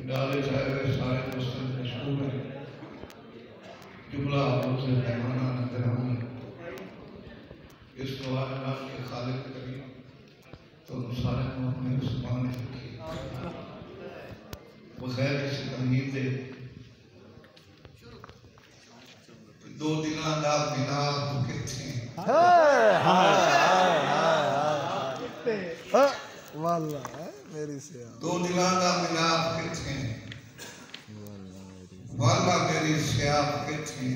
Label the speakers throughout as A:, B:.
A: डाले जाए हुए सारे दोस्तों मशहूर हैं जुमला मुझे पैमाना नजरानी इस सवाल के खालिद करी तो सारे अपने उस्मान रखी बगैर किसी तमीज दे दो दिन का मिलाप किथे
B: मेरी से
A: दो दिन का मिलाप किथे वाला मेरी सियाप किथे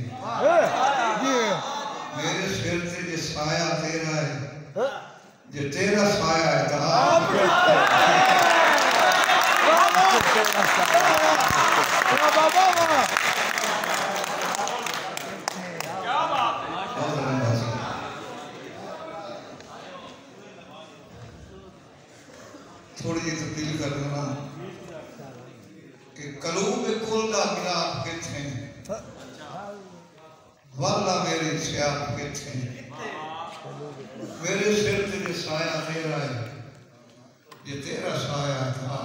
A: मेरे सिर से जो साया तेरा है जो तेरा साया है थोड़ी जी तब्दील कर देना कि कलूब कुल का मिलाप किथे वाला मेरी सियाप किथे मेरे सिर से जो साया तेरा है ये तेरा साया था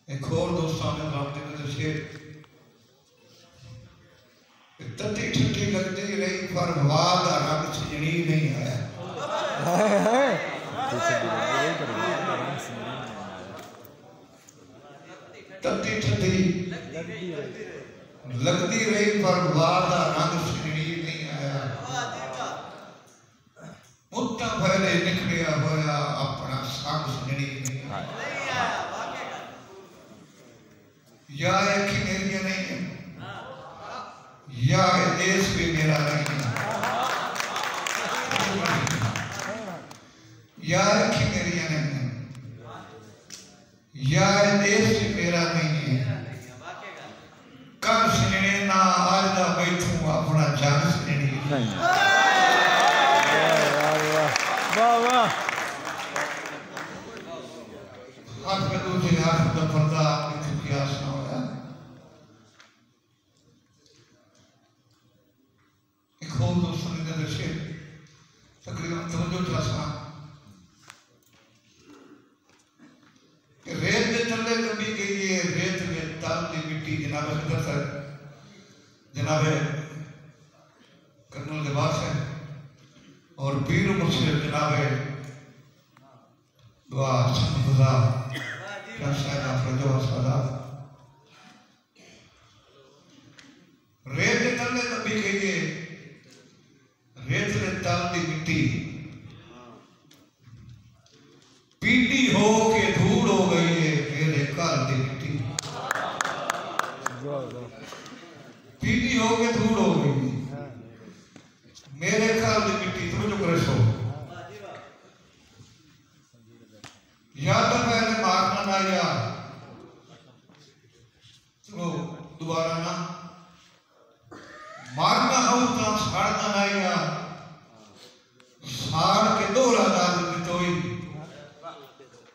A: एक और दोस्तों ने रामदेव ने शेर तती ठंडी लगती रही पर वाद रंग सजनी नहीं आया तती ठंडी लगती रही पर वाद रंग सजनी नहीं आया मुद्दा पहले निकलिया होया अपना संग सजनी नहीं आया या एक ही मेरी नहीं है या देश भी मेरा नहीं है या एक ही मेरी नहीं है या देश भी मेरा नहीं है कर सजने ना आज दा बैठू अपना जान सजनी नहीं
B: बाबा
A: हाथ में दूसरे हाथ का पर्दा आपने इतिहास ना होया एक और दोस्तों ने दर्शे तकरीबन तवज्जो था कि रेत के तले कभी गई है रेत में ताल की मिट्टी जनाब हजरत है जनाब कर्नल लिबास है और पीर मुर्शिद जनाब दुआ खुदा रेत के तले कभी गई है रेत के तल की मिट्टी पीटी हो के धूल हो गई है मेरे घर की मिट्टी पीटी हो के धूल हो गई मेरे घर की मिट्टी समझो करे सो या तो पहले मारना ना या चलो दोबारा ना मारना हो तो साड़ना ना या साड़ के दोहरा दाल बितोई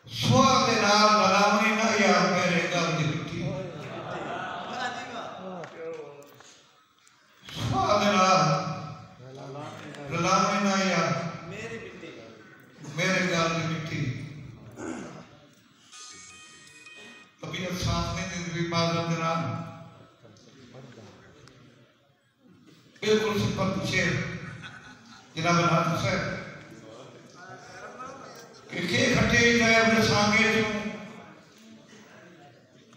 A: स्वा के नाल लगावनी ना या मेरे घर की मिट्टी स्वा के नाल लगावनी ना या मेरे घर की मिट्टी तबीयत साथ में भी मालूम देना बिल्कुल सिंपल शेर जनाब नाथ हुसैन के खटे गए अपने सांगे जो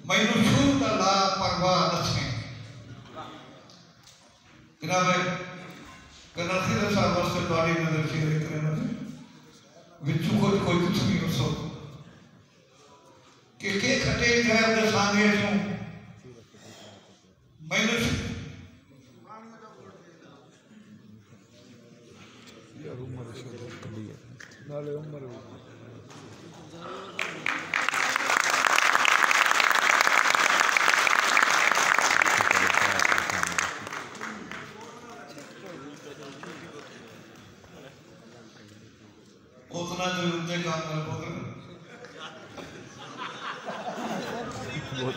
A: मैनू छू का ला परवाह दसे जनाब कर्नल खिदर साहब वास्ते तुम्हारी नजर शेर करना विचू कोई कुछ नहीं हो सो के खटे गए अपने सांगे जो मैनू
B: नाले उम्र
A: उतना जो उनके काम कर बहुत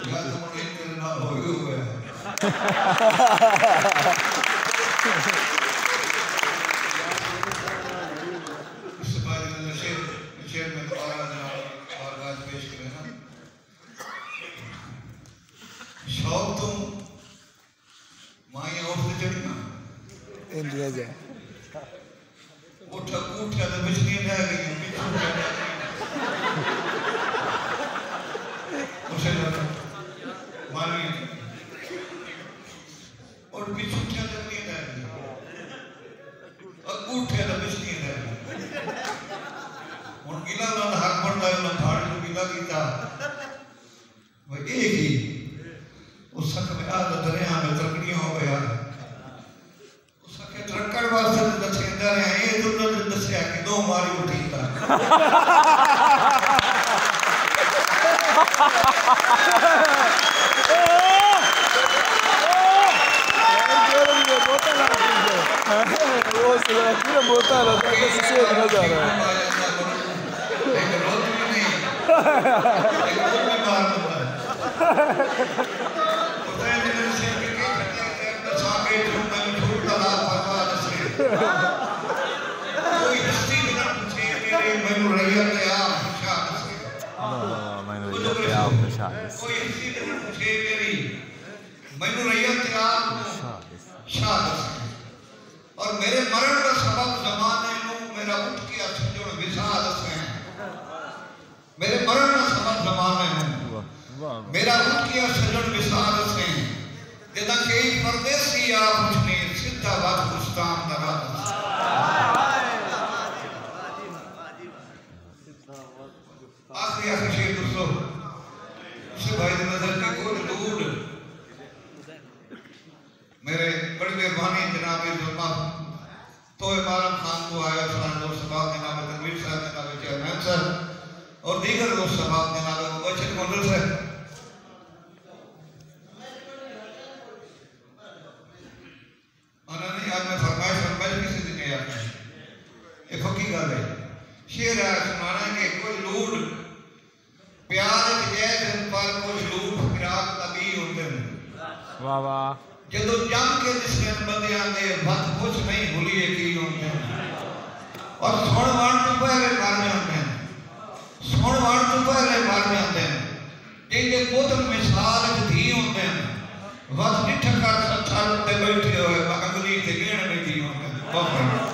A: ना हो गया जड़ी ना
B: इंडिया जा
A: उठ उठा तो बिजली रह गई उसे मानी और पीछे क्या जगनी रह गई उठे तो बिजली रह गई उन गिला ना हक बनता है ना भाड़ को गिला कीता वो एक ही उस सक में आग दरिया में तकड़ियां हो गया उस सके ट्रक्कर वास्ते दसे दरिया ये तो दसिया कि दो मारी उठी था
B: वो पूरा बोता रहता है से नजर आ रहा है
A: एक रोज भी नहीं एक रोज भी बाहर होता है होता है जिन्हें से के साके झूठा झूठा लाल परवाह से कोई हस्ती बिना पूछे मेरे मैनू रैयत आप शाह से
B: मैंने रैयत आप शाह
A: कोई हस्ती बिना पूछे मेरी मैनू रैयत आप शाह और मेरे मरण का सबब जमाने नु मेरा उठ के असजण विसाद से मेरे मरण का सबब जमाने नु मेरा उठ के असजण विसाद से जदा कई परदेसी आप मुझने सीधा बात गुस्तान दरा आखिरी आखिरी शेर दोस्तों उसे भाई की नजर की कोई दूर मेरे बड़ी मेहरबानी जनाब जुल्मा तो इमारत खान को आया सलाम दोस्त साहब जनाब तनवीर साहब जनाब चेयरमैन सर और दीगर दोस्त साहब जनाब मुबशर मंडल सर उन्होंने आज मैं फरमाइश किसी दिन याद ये फकी गल है शेर है सुनाना कि कुछ लूट प्यार जैद पर कुछ लूट फिराक तभी होते हैं
B: वाह वाह
A: जदों जम के जिसने बंदियां दे वत कुछ नहीं भूलिए की होंगे और सुन वाण तो पहले मर जाते हैं सुन वाण तो पहले मर जाते हैं जिनके पुत्र मिसाल धी होते हैं वत निठ कर सत्थर ते बैठे हुए अगली ते गिण नहीं दी होंगे